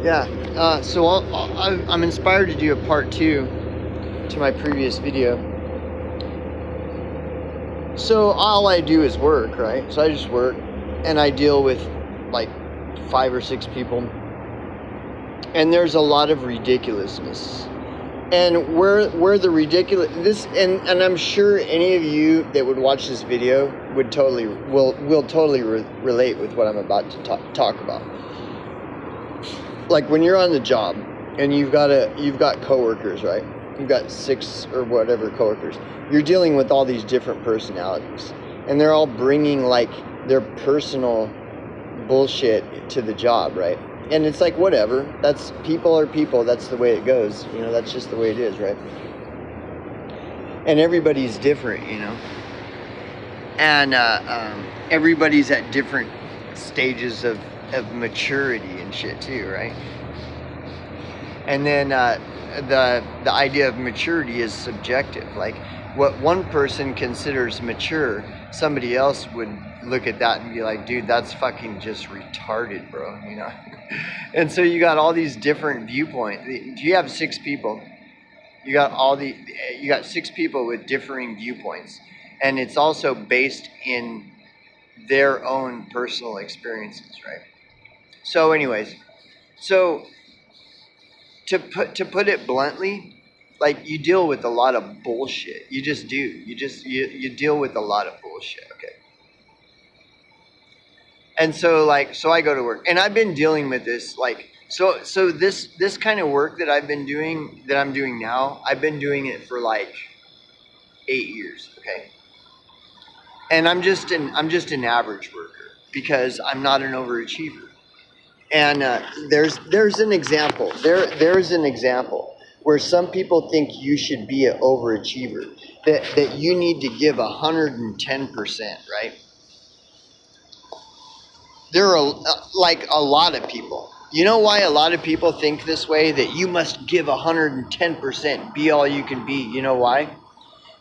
Yeah. So I'm inspired to do a part 2 to my previous video. So all I do is work, right? So I just work, and I deal with like 5 or 6 people, and there's a lot of ridiculousness. And where the ridiculous and I'm sure any of you that would watch this video would will totally relate with what I'm about to talk about. Like when you're on the job and you've got coworkers, right? You've got 6 or whatever coworkers. You're dealing with all these different personalities, and they're all bringing like their personal bullshit to the job, right? And it's like, whatever, that's people are people, that's the way it goes, that's just the way it is, right? And everybody's different, and everybody's at different stages of maturity and shit too, right? And then the idea of maturity is subjective. Like what one person considers mature, somebody else would look at that and be like, dude, that's fucking just retarded, bro, And so you got all these different viewpoints. You have 6 people. You got 6 people with differing viewpoints, and it's also based in their own personal experiences, right? So anyways, to put it bluntly, like, you deal with a lot of bullshit. You just do. You deal with a lot of bullshit, okay? And so I go to work, and I've been dealing with this, so this kind of work that I'm doing now, I've been doing it for like 8 years, okay? And I'm just an average worker because I'm not an overachiever. And there's an example. There's an example where some people think you should be an overachiever, that you need to give 110%, right? There are like a lot of people. You know why a lot of people think this way? That you must give 110%, be all you can be. You know why?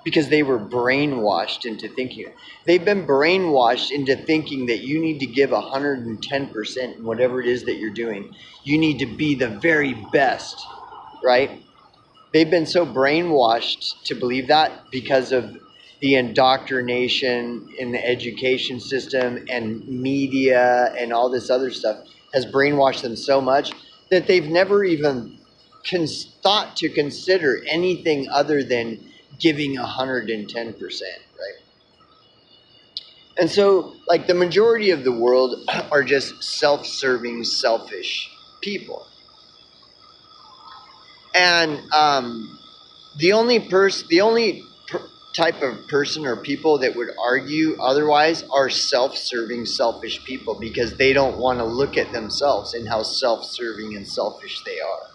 Because they were brainwashed into thinking it. They've been brainwashed into thinking that you need to give 110% in whatever it is that you're doing. You need to be the very best, right? They've been so brainwashed to believe that because of the indoctrination in the education system and media and all this other stuff has brainwashed them so much that they've never even thought to consider anything other than giving 110%, right? And so, like, the majority of the world are just self-serving, selfish people. And the only type of person or people that would argue otherwise are self-serving, selfish people, because they don't want to look at themselves and how self-serving and selfish they are.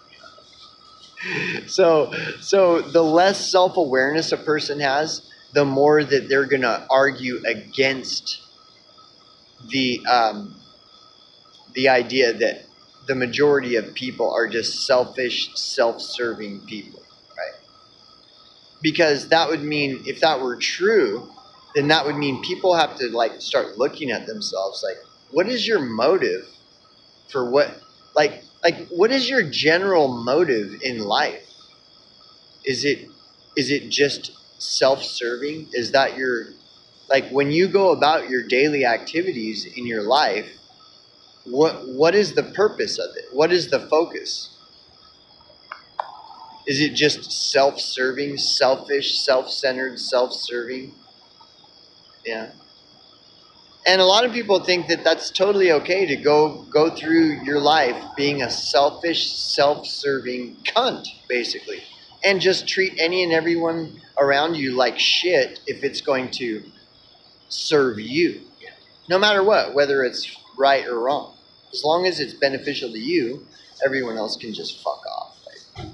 So the less self-awareness a person has, the more that they're going to argue against the idea that the majority of people are just selfish, self-serving people, right? Because that would mean, if that were true, then that would mean people have to like start looking at themselves like, what is your motive for what, like what is your general motive in life? Is it just self-serving? Is that your, like, when you go about your daily activities in your life, what is the purpose of it? What is the focus? Is it just self-serving, selfish, self-centered, self-serving? Yeah. And a lot of people think that that's totally okay to go through your life being a selfish, self-serving cunt, basically. And just treat any and everyone around you like shit if it's going to serve you. No matter what, whether it's right or wrong. As long as it's beneficial to you, everyone else can just fuck off. Right?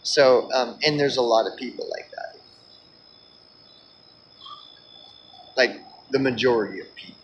So, and there's a lot of people like that. Like the majority of people.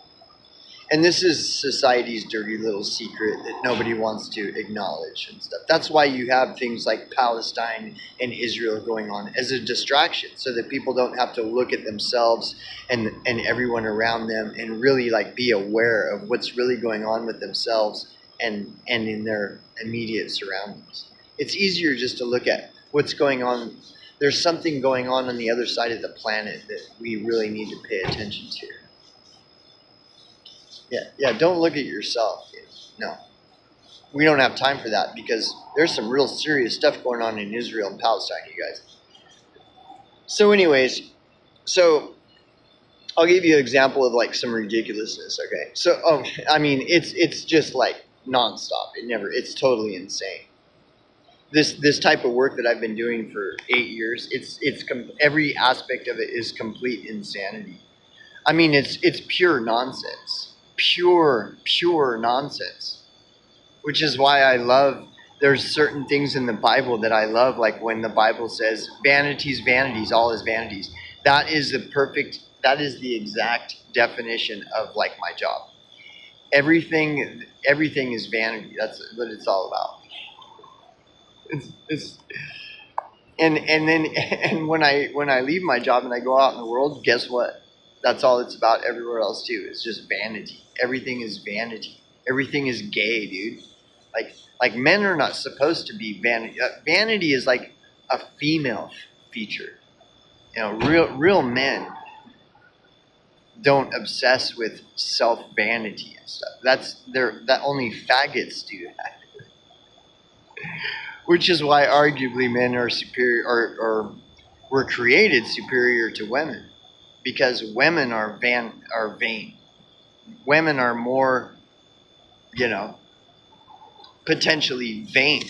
And this is society's dirty little secret that nobody wants to acknowledge and stuff. That's why you have things like Palestine and Israel going on as a distraction, so that people don't have to look at themselves and everyone around them and really like be aware of what's really going on with themselves and in their immediate surroundings. It's easier just to look at what's going on. There's something going on the other side of the planet that we really need to pay attention to. Yeah, don't look at yourself. No. We don't have time for that because there's some real serious stuff going on in Israel and Palestine, you guys. So anyways, I'll give you an example of like some ridiculousness, okay? So, it's just like nonstop. It's totally insane. This type of work that I've been doing for 8 years, every aspect of it is complete insanity. I mean, it's pure nonsense. Pure nonsense. Which is why I love, there's certain things in the Bible that I love, like when the Bible says, vanities, vanities, all is vanities. That is the exact definition of like my job. Everything is vanity. That's what it's all about. And when I leave my job and I go out in the world, guess what? That's all it's about everywhere else too. It's just vanity. Everything is vanity. Everything is gay, dude. Like men are not supposed to be vanity. Vanity is like a female feature. You know, real men don't obsess with self vanity and stuff. That only faggots do that. Which is why arguably men are superior or were created superior to women, because women are vain. Women are more, potentially vain.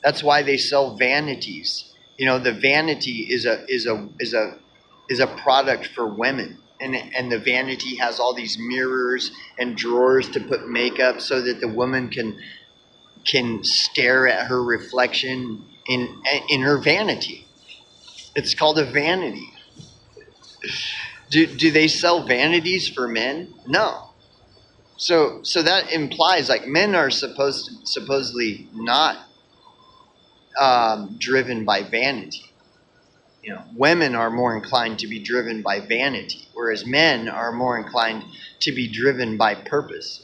That's why they sell vanities. The vanity is a product for women, and the vanity has all these mirrors and drawers to put makeup so that the woman can stare at her reflection in her vanity. It's called a vanity. Do they sell vanities for men? No. So that implies like men are supposedly not driven by vanity. Women are more inclined to be driven by vanity, whereas men are more inclined to be driven by purpose.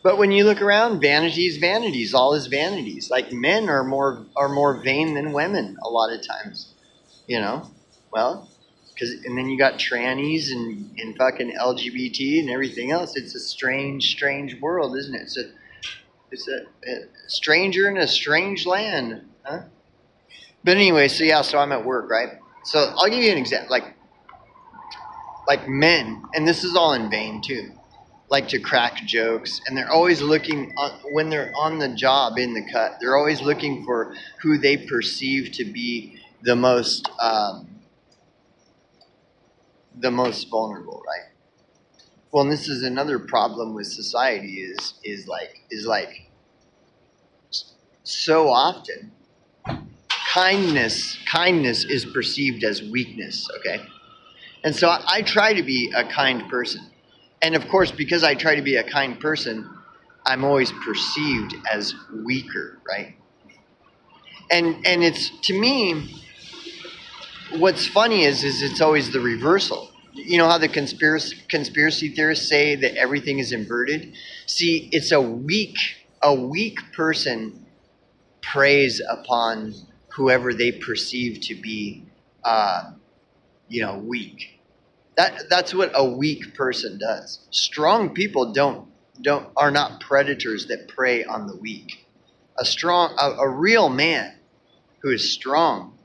But when you look around, vanities, all is vanities. Like men are more vain than women a lot of times. Well, and then you got trannies and fucking LGBT and everything else. It's a strange world, isn't it? It's a stranger in a strange land, huh? But anyway, so I'm at work, right? So I'll give you an example, like men, and this is all in vain too, like to crack jokes, and they're always looking when they're on the job in the cut. They're always looking for who they perceive to be the most vulnerable, right? Well, and this is another problem with society is like so often kindness is perceived as weakness, okay? And so I try to be a kind person. And of course, because I try to be a kind person, I'm always perceived as weaker, right? And it's, to me, what's funny is it's always the reversal. You know how the conspiracy theorists say that everything is inverted? See, it's a weak person preys upon whoever they perceive to be, weak. That's what a weak person does. Strong people are not predators that prey on the weak. A real man who is strong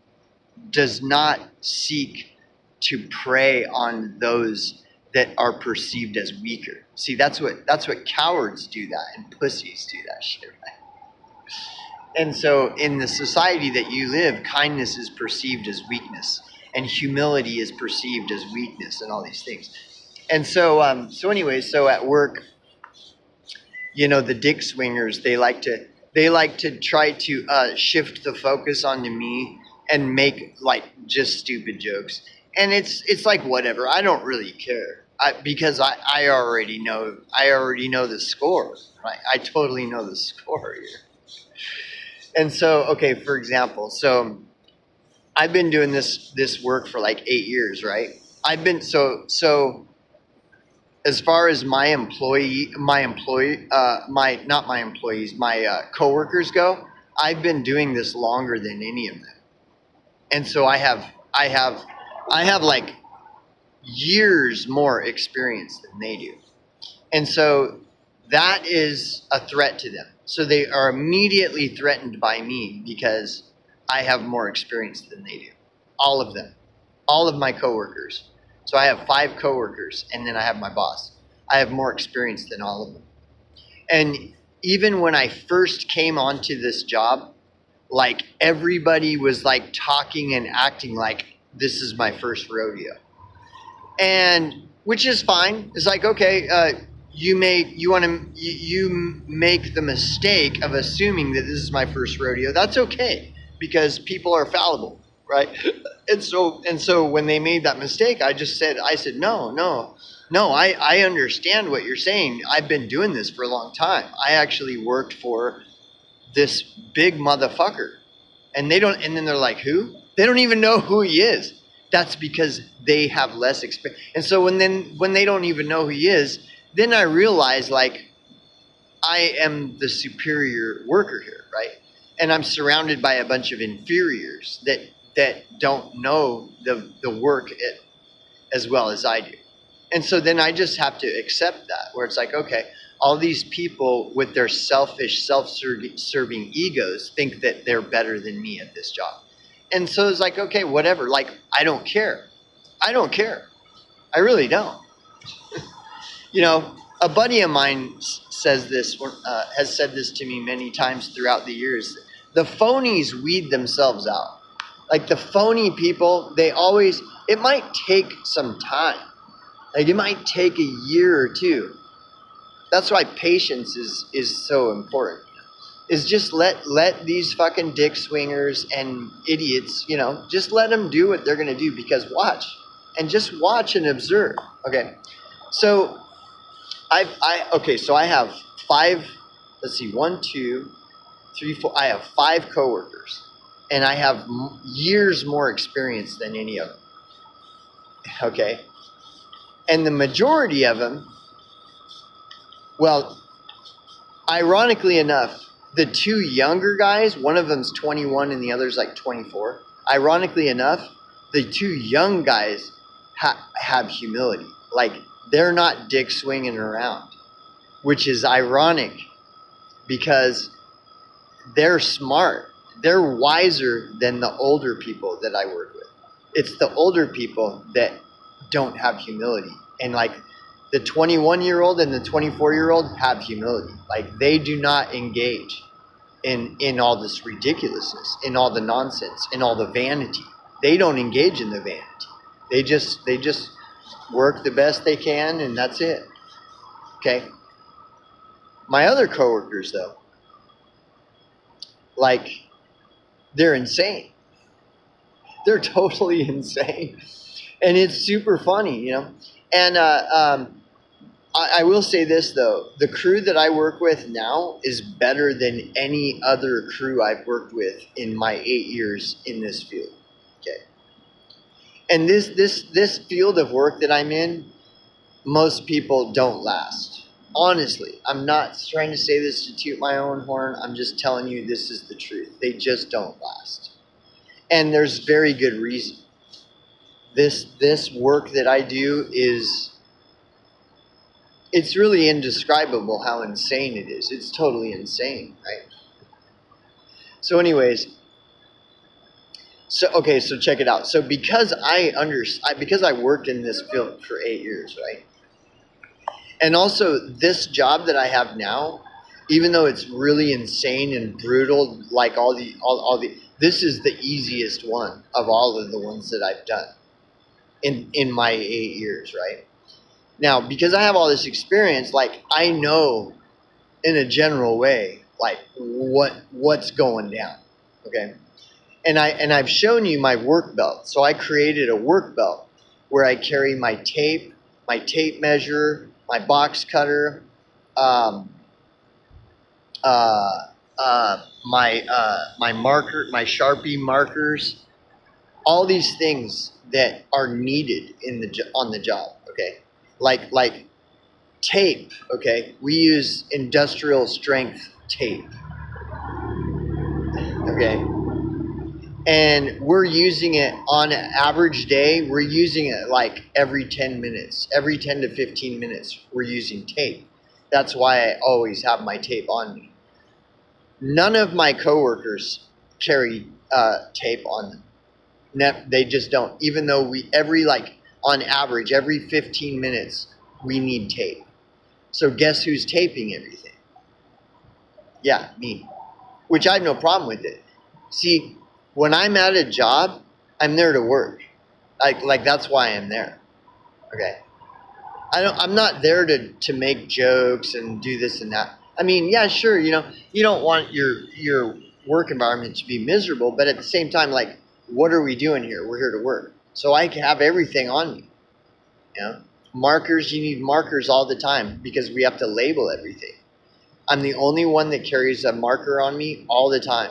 does not seek to prey on those that are perceived as weaker. See, that's what cowards do that, and pussies do that shit, right? And so in the society that you live, kindness is perceived as weakness, and humility is perceived as weakness, and all these things. And so at work, the dick swingers, they like to try to shift the focus onto me and make like just stupid jokes. And it's like whatever. I don't really care. Because I already know the score, right? I totally know the score here. And so, okay, for example, so I've been doing this work for like 8 years, right? as far as my coworkers go, I've been doing this longer than any of them, and so I have like years more experience than they do, and so that is a threat to them. So they are immediately threatened by me because I have more experience than they do. All of them, all of my coworkers. So I have 5 coworkers, and then I have my boss. I have more experience than all of them. And even when I first came onto this job, like everybody was like talking and acting like this is my first rodeo, and which is fine. It's like, okay, you make the mistake of assuming that this is my first rodeo. That's okay, because people are fallible, right? And so when they made that mistake, I said, no, I understand what you're saying. I've been doing this for a long time. I actually worked for this big motherfucker. And then they're like, who? They don't even know who he is. That's because they have less experience. And so when they don't even know who he is, then I realize, like, I am the superior worker here, right? And I'm surrounded by a bunch of inferiors that don't know the work as well as I do. And so then I just have to accept that, where it's like, okay, all these people with their selfish, self-serving egos think that they're better than me at this job. And so it's like, okay, whatever. Like, I don't care. I really don't. You know, a buddy of mine has said this to me many times throughout the years. The phonies weed themselves out. Like, the phony people, it might take some time. Like, it might take a year or two. That's why patience is so important. Is just let these fucking dick swingers and idiots, just let them do what they're gonna do, because just watch and observe. Okay, so so I have 5. Let's see, 1, 2, 3, 4. I have 5 coworkers, and I have years more experience than any of them. Okay, and the majority of them, well, ironically enough, the 2 younger guys, one of them's 21 and the other's like 24. Ironically enough, the 2 young guys have humility. Like, they're not dick swinging around, which is ironic because they're smart. They're wiser than the older people that I work with. It's the older people that don't have humility. And like, the 21-year-old and the 24-year-old have humility. Like, they do not engage in all this ridiculousness, in all the nonsense, in all the vanity. They don't engage in the vanity. They just work the best they can, and that's it. Okay? My other coworkers, though, like, they're insane. They're totally insane. And it's super funny, And I will say this, though. The crew that I work with now is better than any other crew I've worked with in my 8 years in this field. Okay. And this field of work that I'm in, most people don't last. Honestly, I'm not trying to say this to toot my own horn. I'm just telling you this is the truth. They just don't last. And there's very good reason. This work that I do it's really indescribable how insane it is. It's totally insane, right? So anyways, so check it out. So because I worked in this field for 8 years, right? And also this job that I have now, even though it's really insane and brutal, like all the this is the easiest one of all of the ones that I've done in my 8 years, right? Now, because I have all this experience, like, I know in a general way, like, what's going down, okay? And I've shown you my work belt. So I created a work belt where I carry my tape measure, my box cutter, my marker, my Sharpie markers, all these things that are needed on the job, okay? Like tape, okay? We use industrial strength tape, okay? And we're using it on an average day, we're using it like every 10 minutes, every 10 to 15 minutes, we're using tape. That's why I always have my tape on me. None of my coworkers carry tape on them. They just don't. Even though on average, every 15 minutes, we need tape. So guess who's taping everything? Yeah, me. Which I have no problem with it. See, when I'm at a job, I'm there to work. Like that's why I'm there. Okay. I'm not there to make jokes and do this and that. I mean, yeah, sure, you don't want your work environment to be miserable, but at the same time, like, what are we doing here? We're here to work. So I can have everything on me. Markers, you need markers all the time because we have to label everything. I'm the only one that carries a marker on me all the time.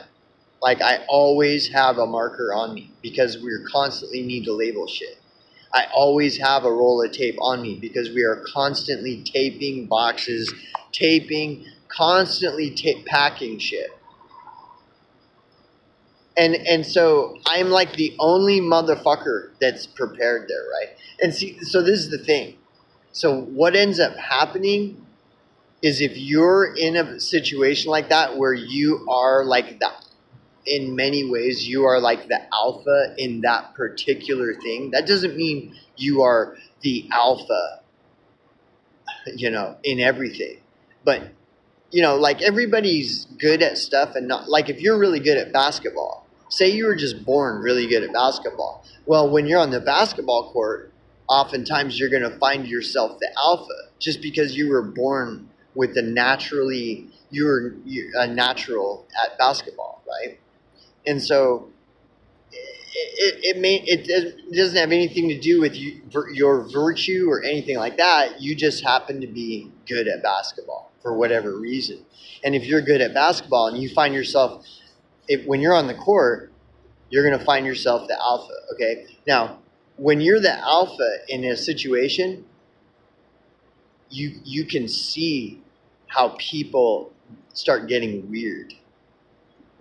Like, I always have a marker on me because we constantly need to label shit. I always have a roll of tape on me because we are constantly taping boxes, constantly packing shit. And so I'm like the only motherfucker that's prepared there, right? And see, so this is the thing. So what ends up happening is if you're in a situation like that where you are like in many ways, you are like the alpha in that particular thing. That doesn't mean you are the alpha, in everything. But, like everybody's good at stuff and not, like if you're really good at basketball, say you were just born really good at basketball. Well, when you're on the basketball court, oftentimes you're going to find yourself the alpha just because you were born with you're a natural at basketball, right? And so it doesn't have anything to do with your virtue or anything like that. You just happen to be good at basketball for whatever reason. And if you're good at basketball and you find yourself, when you're on the court, you're going to find yourself the alpha, okay? Now, when you're the alpha in a situation, you can see how people start getting weird,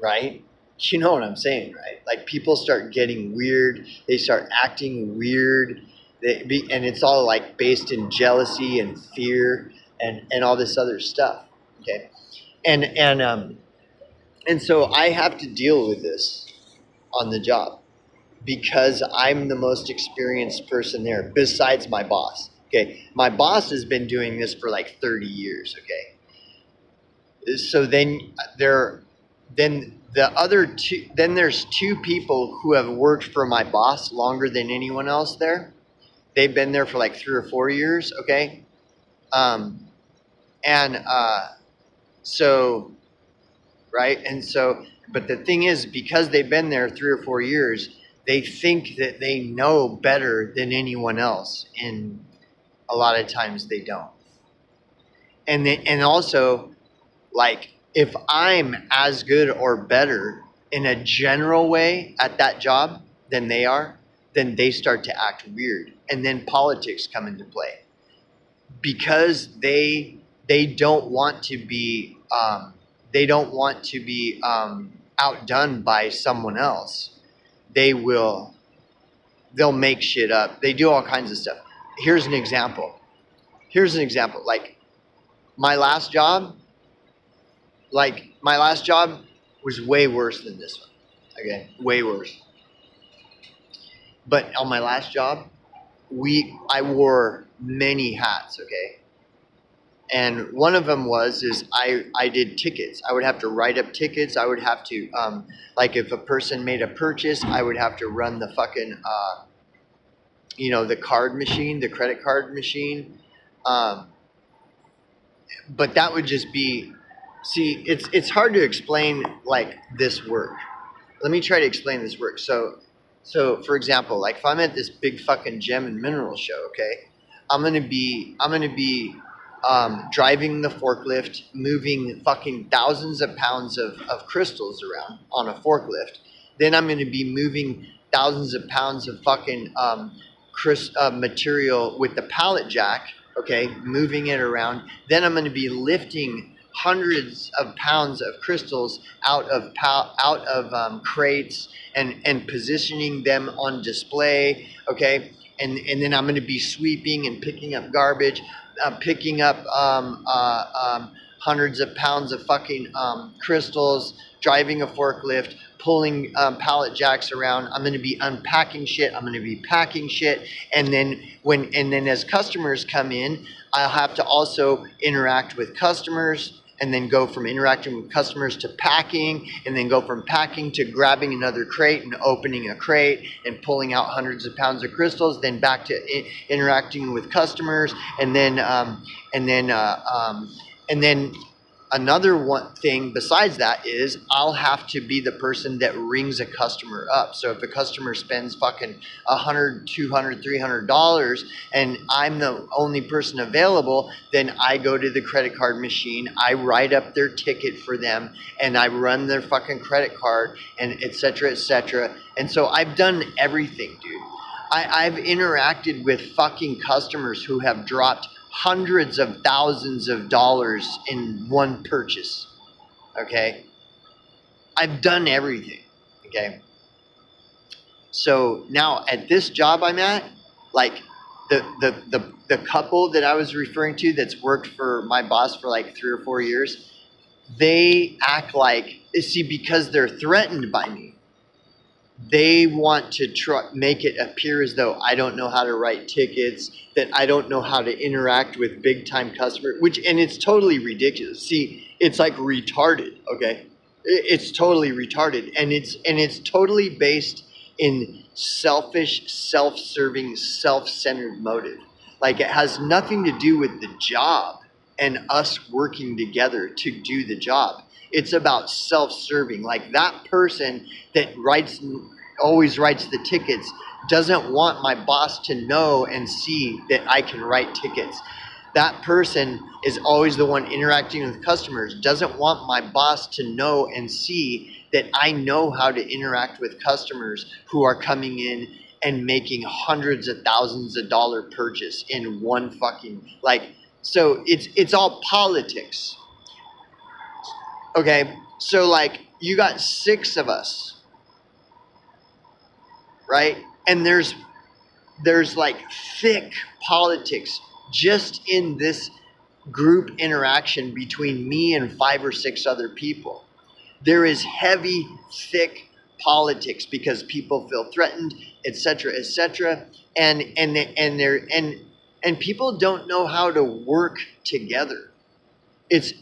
right? You know what I'm saying, right? Like people start getting weird. They start acting weird. And it's all like based in jealousy and fear and all this other stuff. Okay. And so I have to deal with this on the job because I'm the most experienced person there besides my boss. Okay. My boss has been doing this for like 30 years. Okay. So then there's two people who have worked for my boss longer than anyone else there. They've been there for like 3 or 4 years, okay? So, right? And so, but the thing is, because they've been there 3 or 4 years, they think that they know better than anyone else. And a lot of times they don't. And also, like, if I'm as good or better in a general way at that job than they are, then they start to act weird. And then politics come into play. Because they don't want to be outdone by someone else. They'll make shit up. They do all kinds of stuff. Here's an example. Like my last job was way worse than this one. Okay, way worse. But on my last job, I wore many hats. Okay, and one of them is I did tickets. I would have to write up tickets. I would have to like if a person made a purchase, I would have to run the fucking the card machine, the credit card machine. But that would just be. See, it's hard to explain like this work. Let me try to explain this work. So for example, like if I'm at this big fucking gem and mineral show, okay, I'm gonna be driving the forklift, moving fucking thousands of pounds of crystals around on a forklift. Then I'm gonna be moving thousands of pounds of fucking material with the pallet jack okay, moving it around. Then I'm going to be lifting hundreds of pounds of crystals out of crates and positioning them on display, okay? And then I'm going to be sweeping and picking up garbage, picking up hundreds of pounds of fucking crystals, driving a forklift, pulling pallet jacks around. I'm going to be unpacking shit. I'm going to be packing shit. And then as customers come in, I'll have to also interact with customers, and then go from interacting with customers to packing, and then go from packing to grabbing another crate and opening a crate and pulling out hundreds of pounds of crystals, then back to interacting with customers, and then another one thing besides that is I'll have to be the person that rings a customer up. So if a customer spends fucking $100, $200, $300 and I'm the only person available, then I go to the credit card machine, I write up their ticket for them, and I run their fucking credit card, and et cetera, et cetera. And so I've done everything, dude. I've interacted with fucking customers who have dropped hundreds of thousands of dollars in one purchase. Okay, I've done everything. Okay, so now at this job I'm at, like the couple that I was referring to that's worked for my boss for like 3 or 4 years, they act like, see, because they're threatened by me, they want to make it appear as though I don't know how to write tickets, that I don't know how to interact with big time customers, and it's totally ridiculous. See, it's like retarded, okay? It's totally retarded, and it's totally based in selfish, self-serving, self-centered motive. Like, it has nothing to do with the job and us working together to do the job. It's about self-serving. Like, that person that always writes the tickets doesn't want my boss to know and see that I can write tickets. That person is always the one interacting with customers, doesn't want my boss to know and see that I know how to interact with customers who are coming in and making hundreds of thousands of dollar purchase in one fucking, like, so it's all politics. Okay, so like you got 6 of us, right? And there's like thick politics just in this group interaction between me and 5 or 6 other people. There is heavy, thick politics because people feel threatened, etc., etc., and people don't know how to work together.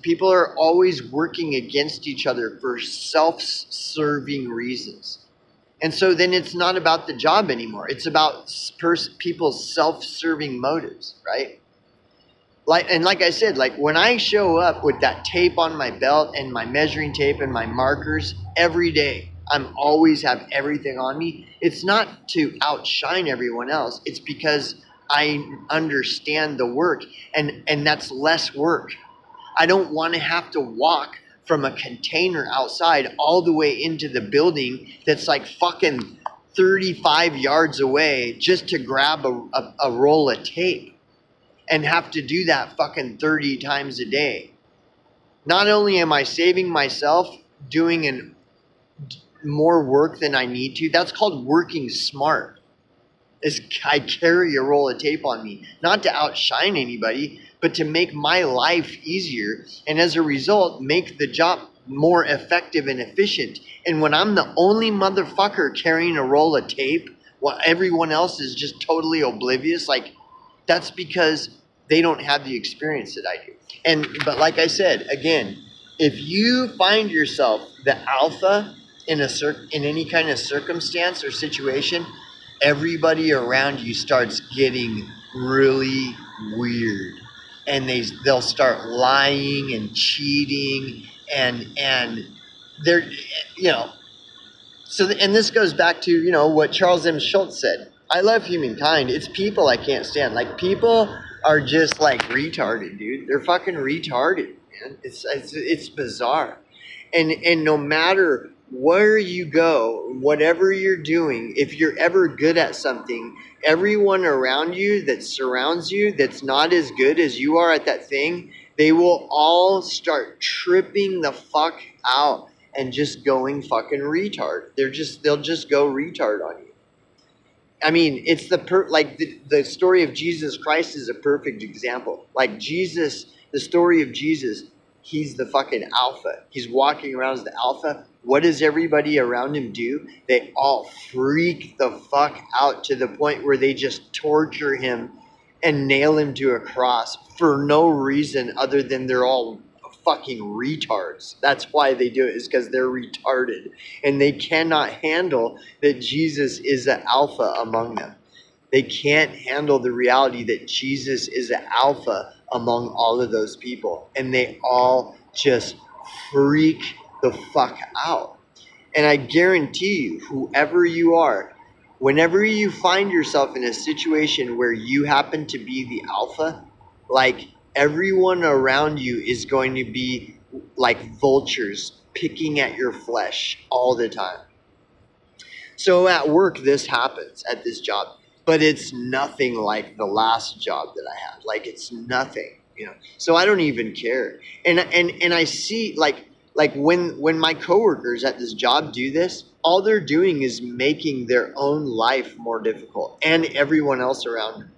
People are always working against each other for self-serving reasons. And so then it's not about the job anymore. It's about people's self-serving motives, right? Like I said, like when I show up with that tape on my belt and my measuring tape and my markers every day, I'm always have everything on me. It's not to outshine everyone else. It's because I understand the work, and that's less work. I don't want to have to walk from a container outside all the way into the building that's like fucking 35 yards away just to grab a roll of tape and have to do that fucking 30 times a day. Not only am I saving myself doing more work than I need to, that's called working smart. I carry a roll of tape on me, not to outshine anybody, but to make my life easier, and as a result, make the job more effective and efficient. And when I'm the only motherfucker carrying a roll of tape while everyone else is just totally oblivious, like, that's because they don't have the experience that I do. But like I said, again, if you find yourself the alpha in any kind of circumstance or situation, everybody around you starts getting really weird, and they'll start lying and cheating, and they're, and this goes back to, what Charles M. Schultz said. I love humankind. It's people I can't stand. Like, people are just like retarded, dude. They're fucking retarded, man. It's bizarre. And no matter where you go, whatever you're doing, if you're ever good at something, everyone around you that surrounds you that's not as good as you are at that thing, they will all start tripping the fuck out and just going fucking retard. They'll just go retard on you. I mean, it's the story of Jesus Christ is a perfect example. Like Jesus, the story of Jesus, he's the fucking alpha. He's walking around as the alpha. What does everybody around him do? They all freak the fuck out to the point where they just torture him and nail him to a cross for no reason other than they're all fucking retards. That's why they do it, is because they're retarded and they cannot handle that Jesus is the alpha among them. They can't handle the reality that Jesus is the alpha among all of those people, and they all just freak the fuck out. And I guarantee you, whoever you are, whenever you find yourself in a situation where you happen to be the alpha, like, everyone around you is going to be like vultures picking at your flesh all the time. So at work, this happens at this job, but it's nothing like the last job that I had. Like, it's nothing, you know. So I don't even care. And I see like when my coworkers at this job do this, all they're doing is making their own life more difficult and everyone else around them.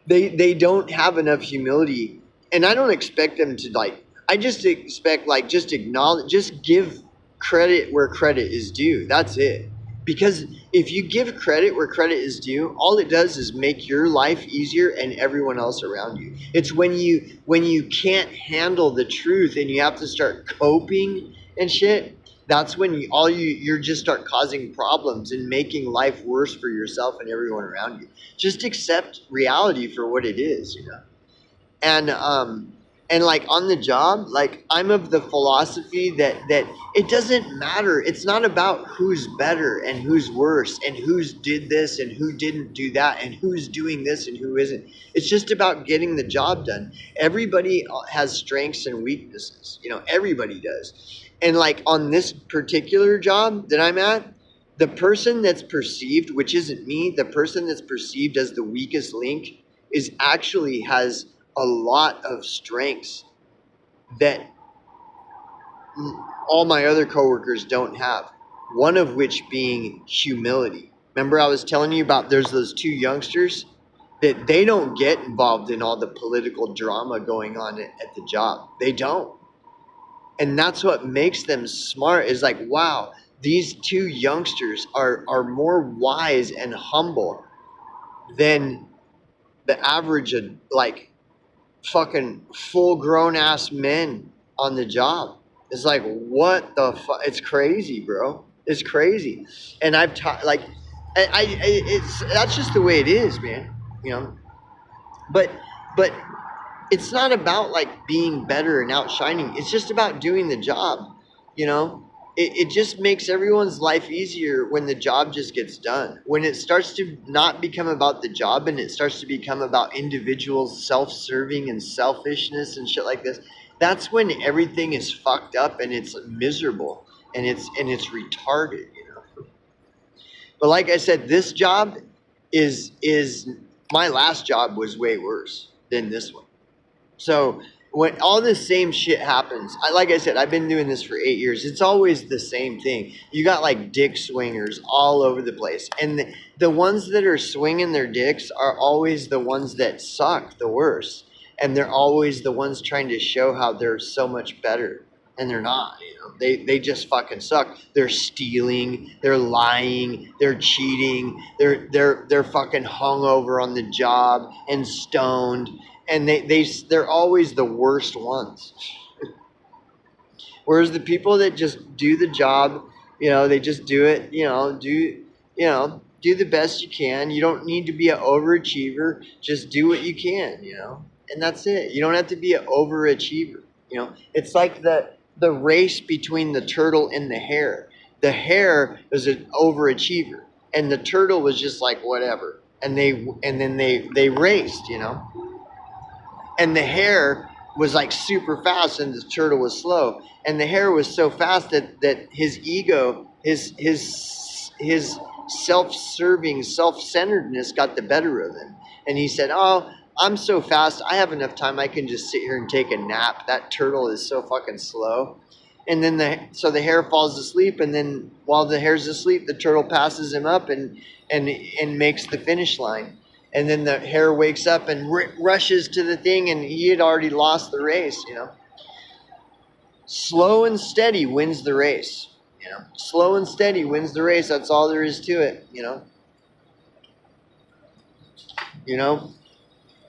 They don't have enough humility, and I don't expect them to, like, I just expect, like, just acknowledge, just give credit where credit is due. That's it. Because if you give credit where credit is due, all it does is make your life easier and everyone else around you. It's when you can't handle the truth and you have to start coping and shit. That's when you just start causing problems and making life worse for yourself and everyone around you. Just accept reality for what it is, you know. And like on the job, like, I'm of the philosophy that it doesn't matter. It's not about who's better and who's worse and who's did this and who didn't do that and who's doing this and who isn't. It's just about getting the job done. Everybody has strengths and weaknesses, you know. Everybody does. And like on this particular job that I'm at, the person that's perceived, which isn't me, the person that's perceived as the weakest link is actually has a lot of strengths that all my other coworkers don't have. One of which being humility. Remember I was telling you about there's those two youngsters that they don't get involved in all the political drama going on at the job. They don't. And that's what makes them smart, is like, wow, these two youngsters are more wise and humble than the average of, like, fucking full grown ass men on the job. It's like, what the fuck? It's crazy, bro. It's crazy. And I've taught, like, that's just the way it is, man. You know, but it's not about like being better and outshining. It's just about doing the job. You know, it just makes everyone's life easier when the job just gets done. When it starts to not become about the job and it starts to become about individuals self-serving and selfishness and shit like this, that's when everything is fucked up and it's miserable and it's retarded, you know. But like I said, this job is my last job was way worse than this one. So when all this same shit happens, like I said, I've been doing this for 8 years. It's always the same thing. You got like dick swingers all over the place. And the ones that are swinging their dicks are always the ones that suck the worst. And they're always the ones trying to show how they're so much better. And they're not, you know. They just fucking suck. They're stealing, they're lying, they're cheating, they're fucking hungover on the job and stoned. And they're always the worst ones. Whereas the people that just do the job, you know, they just do it, do the best you can. You don't need to be an overachiever. Just do what you can, you know, and that's it. You don't have to be an overachiever. You know, it's like the race between the turtle and the hare. The hare was an overachiever, and the turtle was just like whatever. And then they raced, you know. And the hare was like super fast and the turtle was slow. And the hare was so fast that his ego, his self-serving, self-centeredness got the better of him. And he said, "Oh, I'm so fast. I have enough time. I can just sit here and take a nap. That turtle is so fucking slow." And then the hare falls asleep, and then while the hare's asleep, the turtle passes him up and makes the finish line. And then the hare wakes up and rushes to the thing, and he had already lost the race. Slow and steady wins the race. Slow and steady wins the race. That's all there is to it.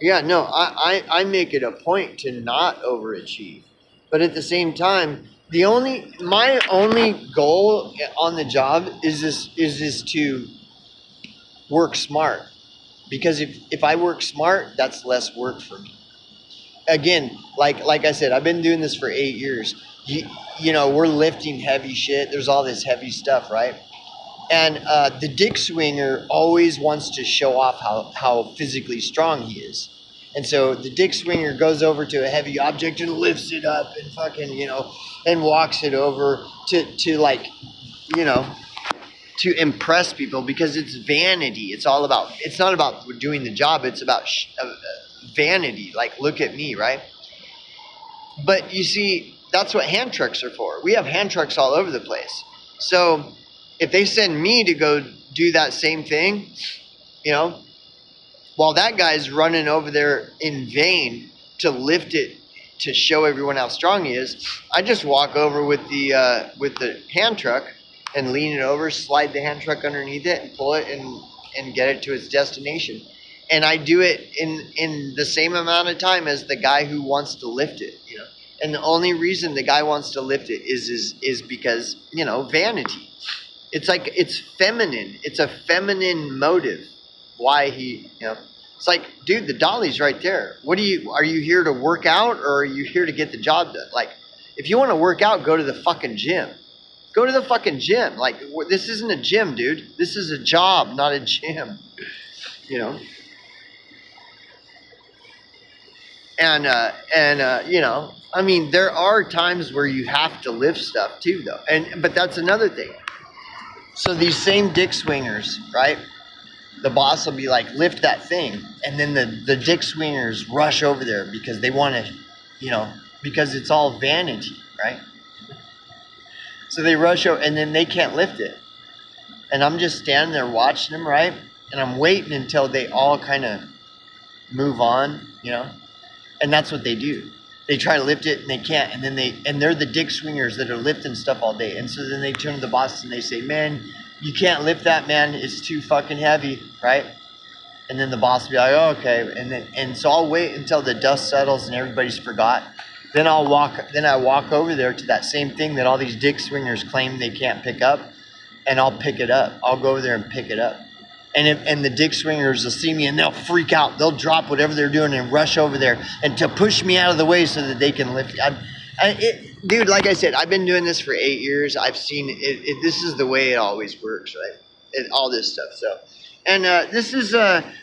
Yeah, no, I make it a point to not overachieve. But at the same time, my only goal on the job is to work smart. Because if I work smart, that's less work for me. Again, like I said, I've been doing this for 8 years. We're lifting heavy shit. There's all this heavy stuff, right? And the dick swinger always wants to show off how physically strong he is. And so the dick swinger goes over to a heavy object and lifts it up and fucking, and walks it over to impress people, because it's vanity. It's not about doing the job. It's about vanity. Like, look at me, right? But you see, that's what hand trucks are for. We have hand trucks all over the place. So if they send me to go do that same thing, while that guy's running over there in vain to lift it to show everyone how strong he is, I just walk over with the hand truck and lean it over, slide the hand truck underneath it, and pull it and get it to its destination. And I do it in the same amount of time as the guy who wants to lift it. And the only reason the guy wants to lift it is because vanity. It's feminine. It's a feminine motive. Why it's like, dude, the dolly's right there. Are you here to work out, or are you here to get the job done? Like, if you want to work out, go to the fucking gym. Go to the fucking gym. Like, this isn't a gym, dude. This is a job, not a gym. And I mean, there are times where you have to lift stuff too, though. But that's another thing. So these same dick swingers, right? The boss will be like, lift that thing. And then the dick swingers rush over there because they want to, because it's all vanity, right? So they rush over, and then they can't lift it. And I'm just standing there watching them, right? And I'm waiting until they all kind of move on, And that's what they do. They try to lift it, and they can't. And then they're the dick swingers that are lifting stuff all day. And so then they turn to the boss and they say, "Man, you can't lift that, man. It's too fucking heavy," right? And then the boss will be like, "Oh, okay." And so I'll wait until the dust settles and everybody's forgot. Then I walk over there to that same thing that all these dick swingers claim they can't pick up, and I'll pick it up. I'll go over there and pick it up. And the dick swingers will see me, and they'll freak out. They'll drop whatever they're doing and rush over there and to push me out of the way so that they can lift it. Dude, like I said, I've been doing this for 8 years. I've seen it. This is the way it always works, right? All this stuff. So, and this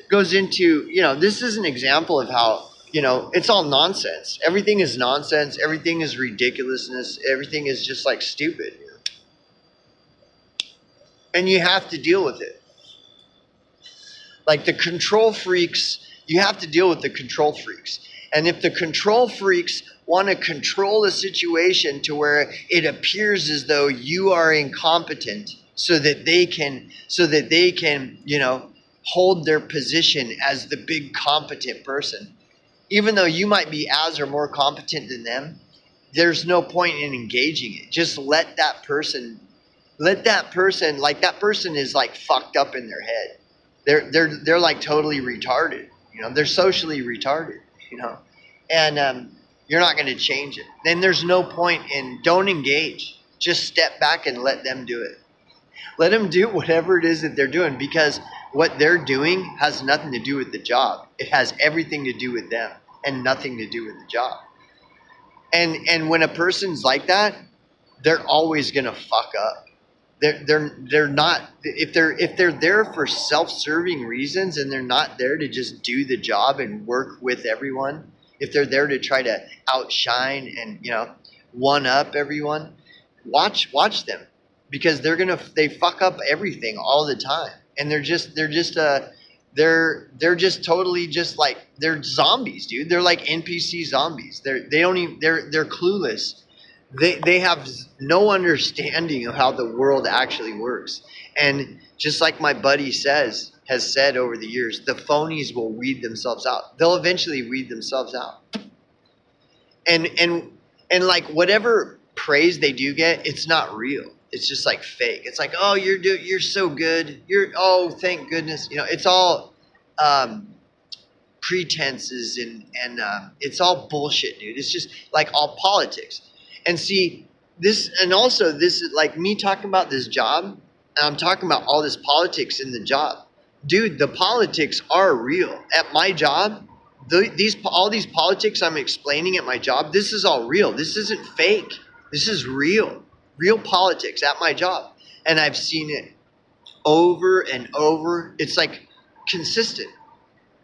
goes into, this is an example of how, it's all nonsense. Everything is nonsense. Everything is ridiculousness. Everything is just like stupid. And you have to deal with it. Like the control freaks, you have to deal with the control freaks. And if the control freaks want to control the situation to where it appears as though you are incompetent so that they can, hold their position as the big competent person, even though you might be as or more competent than them, there's no point in engaging it. Just let that person, like that person is like fucked up in their head. They're like totally retarded. They're socially retarded, and you're not going to change it. Then there's no point don't engage. Just step back and let them do it. Let them do whatever it is that they're doing, because what they're doing has nothing to do with the job. It has everything to do with them and nothing to do with the job. And when a person's like that, they're always going to fuck up. They're not, if they're there for self-serving reasons and they're not there to just do the job and work with everyone if they're there to try to outshine and, one up everyone, watch them, because they fuck up everything all the time, and they're just totally just like, they're zombies, dude. They're like NPC zombies. They're clueless. They have no understanding of how the world actually works. And just like my buddy has said over the years, the phonies will weed themselves out. They'll eventually weed themselves out. And like, whatever praise they do get, it's not real. It's just like fake. It's like, oh, you're so good. Oh, thank goodness. It's all pretenses, and it's all bullshit, dude. It's just like all politics. And see, this is like me talking about this job, and I'm talking about all this politics in the job. Dude, the politics are real. At my job, all these politics I'm explaining at my job, this is all real. This isn't fake. This is real. Real politics at my job. And I've seen it over and over. It's like consistent.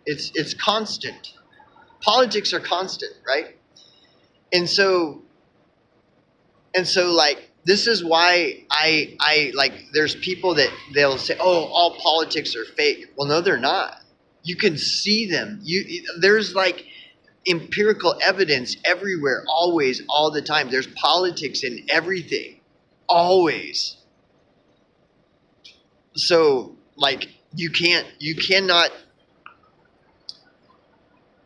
It's constant. Politics are constant, right? And so like, this is why I like, there's people that they'll say, oh, all politics are fake. Well, no, they're not. You can see them. There's like empirical evidence everywhere, always, all the time. There's politics in everything, always. So like, you cannot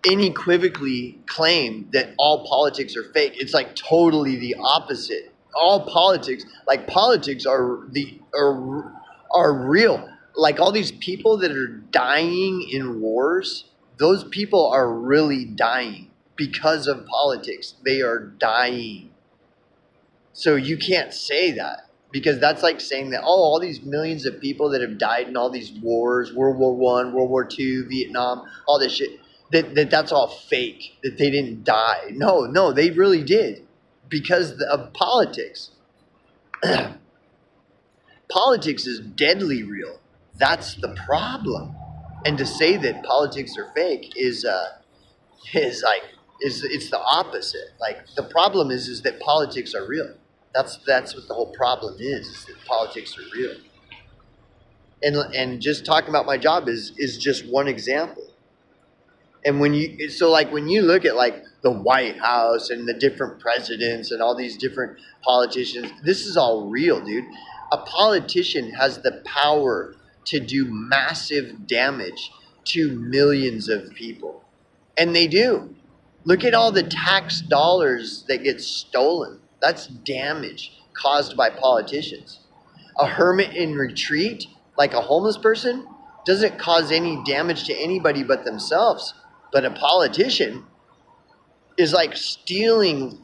unequivocally claim that all politics are fake. It's like totally the opposite. All politics are real. Like, all these people that are dying in wars, those people are really dying because of politics. They are dying. So you can't say that, because that's like saying that, oh, all these millions of people that have died in all these wars, World War I, World War II, Vietnam, all this shit, that's all fake, that they didn't die. No, they really did, because of politics. Politics is deadly real. That's the problem. And to say that politics are fake is it's the opposite. Like, the problem is that politics are real. That's what the whole problem is that politics are real. And just talking about my job is just one example. And when you look at like the White House and the different presidents and all these different politicians, this is all real, dude. A politician has the power to do massive damage to millions of people. And they do. Look at all the tax dollars that get stolen. That's damage caused by politicians. A hermit in retreat, like a homeless person, doesn't cause any damage to anybody but themselves. But a politician is like stealing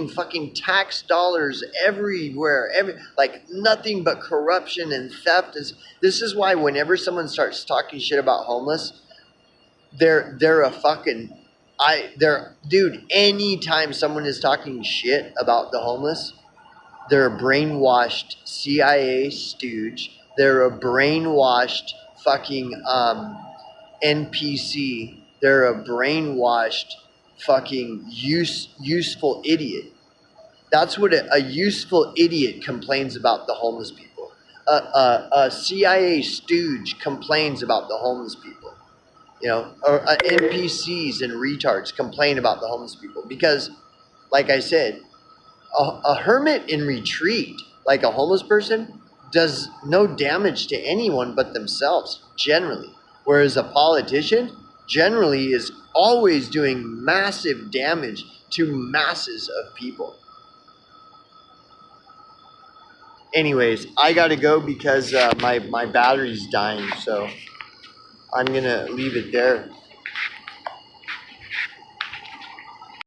fucking tax dollars everywhere. Like, nothing but corruption and theft. This is why whenever someone starts talking shit about homeless, they're a fucking dude, anytime someone is talking shit about the homeless, they're a brainwashed CIA stooge. They're a brainwashed fucking NPC. They're a brainwashed fucking useful idiot. That's what a useful idiot complains about the homeless people. A CIA stooge complains about the homeless people. Or NPCs and retards complain about the homeless people. Because, like I said, a hermit in retreat, like a homeless person, does no damage to anyone but themselves, generally. Whereas a politician generally is always doing massive damage to masses of people. Anyways, I gotta go because my battery's dying, so I'm gonna leave it there.